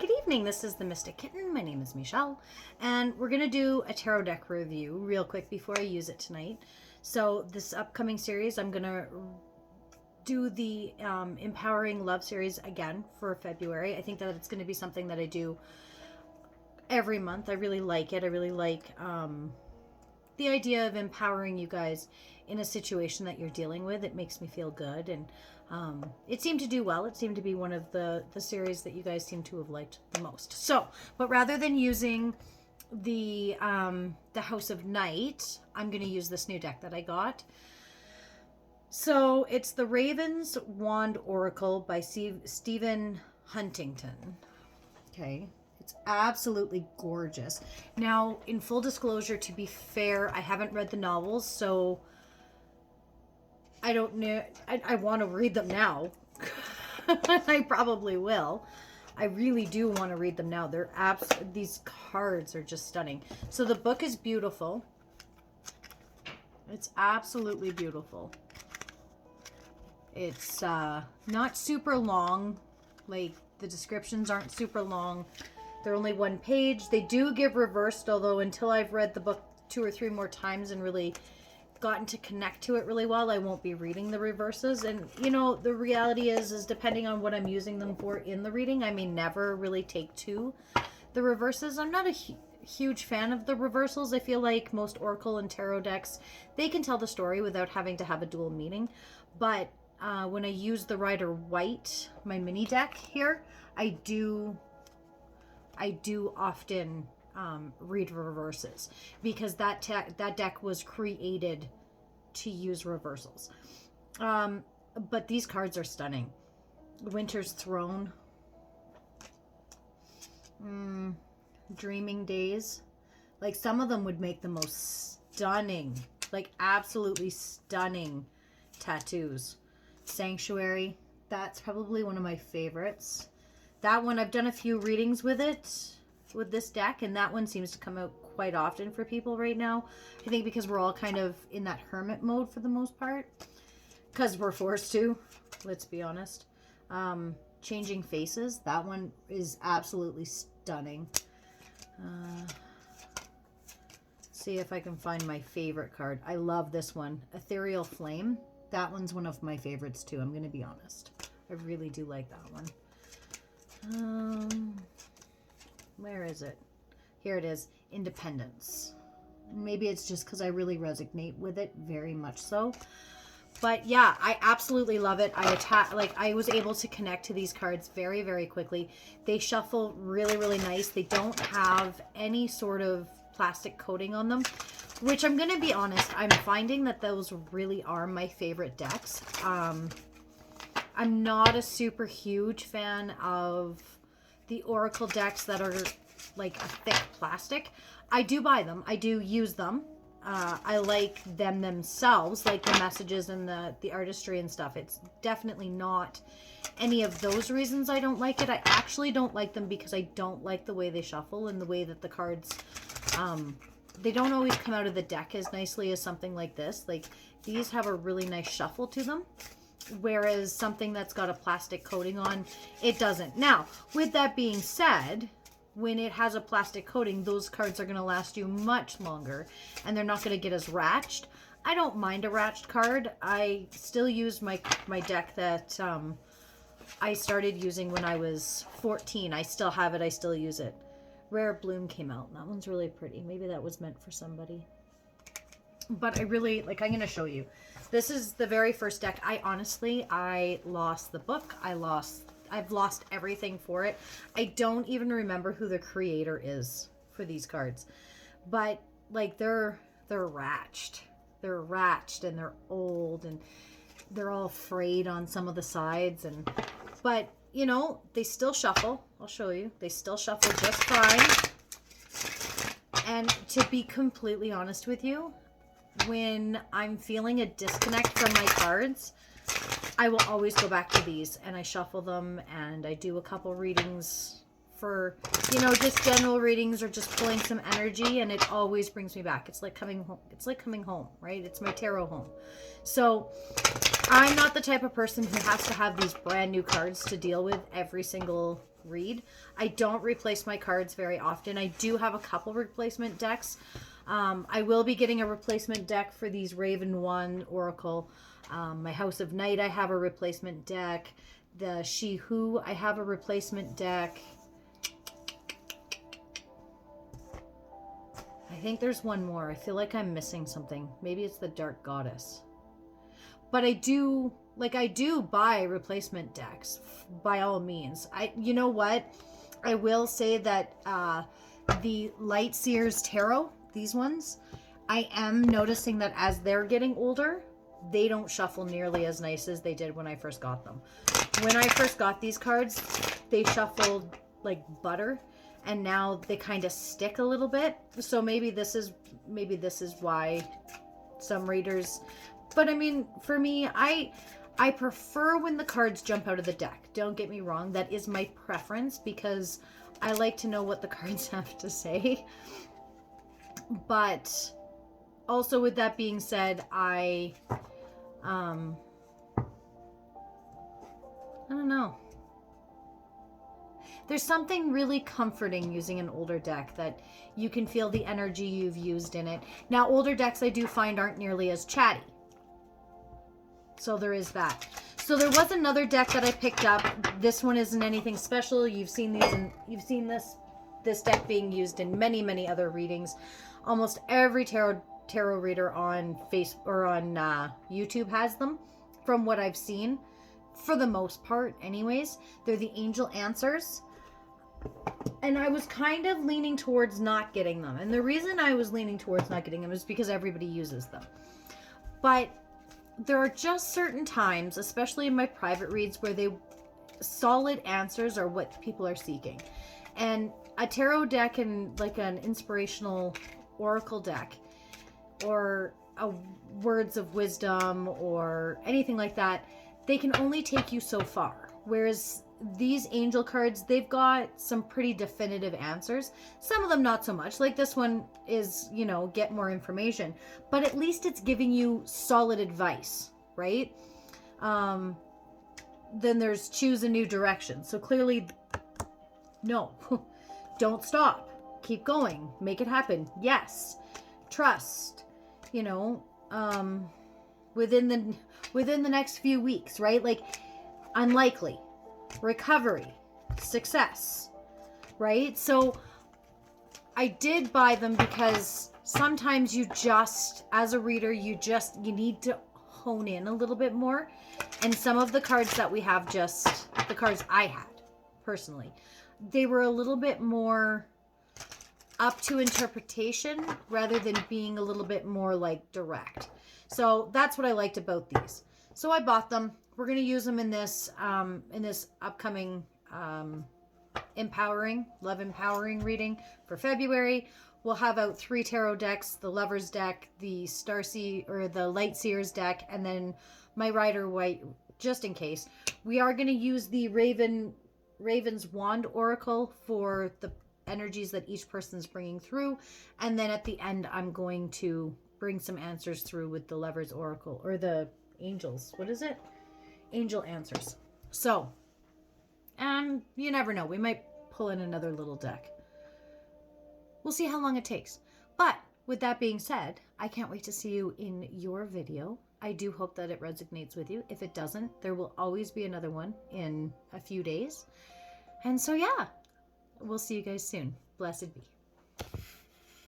Good evening, this is the Mystic Kitten. My name is Mechelle, and we're going to do a tarot deck review real quick before I use it tonight. So this upcoming series, I'm going to do the Empowering Love series again for February. I think that it's going to be something that I do every month. I really like it. I really like the idea of empowering you guys in a situation that you're dealing with. It makes me feel good, and it seemed to do well. It seemed to be one of the series that you guys seem to have liked the most. So, but rather than using the House of Night, I'm going to use this new deck that I got. So it's the Raven's Wand Oracle by Stephen Huntington. Okay. It's absolutely gorgeous. Now, in full disclosure, to be fair, I haven't read the novels, so I don't know. I want to read them now. I probably will. I really do want to read them now. These cards are just stunning. So the book is beautiful. It's absolutely beautiful. It's not super long. Like, the descriptions aren't super long. They're only one page. They do give reversed, although until I've read the book 2 or 3 more times and really gotten to connect to it really well, I won't be reading the reverses. And you know, the reality is depending on what I'm using them for in the reading, I may never really take to the reverses. I'm not a huge fan of the reversals. I feel like most Oracle and Tarot decks, they can tell the story without having to have a dual meaning. But when I use the Rider White, my mini deck here, I do often read reverses because that deck was created to use reversals. But these cards are stunning. Winter's Throne, Dreaming Days. Like, some of them would make the most stunning, like absolutely stunning tattoos. Sanctuary, that's probably one of my favorites. That one, I've done a few readings with this deck, and that one seems to come out quite often for people right now. I think because we're all kind of in that hermit mode for the most part, because we're forced to, let's be honest. Changing Faces, that one is absolutely stunning. See if I can find my favorite card. I love this one, Ethereal Flame. That one's one of my favorites too, I'm going to be honest. I really do like that one. Where is it? Here it is. Independence. Maybe it's just because I really resonate with it very much so. But yeah, I absolutely love it. I was able to connect to these cards very, very quickly. They shuffle really, really nice. They don't have any sort of plastic coating on them, which I'm going to be honest, I'm finding that those really are my favorite decks. I'm not a super huge fan of the Oracle decks that are like a thick plastic. I do buy them. I do use them. I like them themselves, like the messages and the artistry and stuff. It's definitely not any of those reasons I don't like it. I actually don't like them because I don't like the way they shuffle and the way that the cards, they don't always come out of the deck as nicely as something like this. Like, these have a really nice shuffle to them, whereas something that's got a plastic coating on, it doesn't. Now, with that being said, when it has a plastic coating, those cards are going to last you much longer, and they're not going to get as ratched. I don't mind a ratched card. I still use my deck that I started using when I was 14. I still have it. I still use it. Rare Bloom came out, and that one's really pretty. Maybe that was meant for somebody. But I really, like, I'm going to show you. This is the very first deck. I lost the book. I've lost everything for it. I don't even remember who the creator is for these cards. But, like, they're ratched. They're ratched, and they're old, and they're all frayed on some of the sides. But, you know, they still shuffle. I'll show you. They still shuffle just fine. And to be completely honest with you, when I'm feeling a disconnect from my cards, I will always go back to these, and I shuffle them, and I do a couple readings for, you know, just general readings or just pulling some energy, and it always brings me back. It's like coming home. It's like coming home, right? It's my tarot home. So I'm not the type of person who has to have these brand new cards to deal with every single read. I don't replace my cards very often. I do have a couple replacement decks. I will be getting a replacement deck for these Raven 1 Oracle. My House of Night, I have a replacement deck. The She Who, I have a replacement deck. I think there's one more. I feel like I'm missing something. Maybe it's the Dark Goddess. But I do buy replacement decks by all means. You know what? I will say that the Light Seers Tarot, these ones, I am noticing that as they're getting older, they don't shuffle nearly as nice as they did when I first got them. When I first got these cards, they shuffled like butter, and now they kind of stick a little bit. So maybe this is why some readers, but I mean, for me, I prefer when the cards jump out of the deck. Don't get me wrong, that is my preference because I like to know what the cards have to say. But also with that being said, I don't know. There's something really comforting using an older deck that you can feel the energy you've used in it. Now, older decks I do find aren't nearly as chatty. So there is that. So there was another deck that I picked up. This one isn't anything special. You've seen these and you've seen this deck being used in many, many other readings. Almost every tarot reader on Facebook or on YouTube has them, from what I've seen. For the most part, anyways. They're the Angel Answers. And I was kind of leaning towards not getting them. And the reason I was leaning towards not getting them is because everybody uses them. But there are just certain times, especially in my private reads, where solid answers are what people are seeking. And a tarot deck and like an inspirational oracle deck or a words of wisdom or anything like that, they can only take you so far. Whereas these angel cards, they've got some pretty definitive answers. Some of them not so much. Like this one is, get more information. But at least it's giving you solid advice, right? Then there's choose a new direction. So clearly, no. Don't stop. Keep going. Make it happen. Yes. Trust. Within the next few weeks, right? Like, unlikely, recovery, success, right? So I did buy them because sometimes as a reader, you need to hone in a little bit more. And some of the cards that we have, the cards I had personally, they were a little bit more up to interpretation rather than being a little bit more like direct. So that's what I liked about these. So I bought them. We're going to use them in this upcoming love empowering reading for February. We'll have out 3 tarot decks: the Lover's deck, the the Light Seers deck, and then my Rider White, just in case. We are going to use the Raven's Wand Oracle for the energies that each person's bringing through, and then at the end I'm going to bring some answers through with the Lover's Oracle, or the Angels. What is it? Angel Answers. So, and you never know, we might pull in another little deck. We'll see how long it takes. But with that being said, I can't wait to see you in your video. I do hope that it resonates with you. If it doesn't, there will always be another one in a few days. And so yeah, we'll see you guys soon. Blessed be.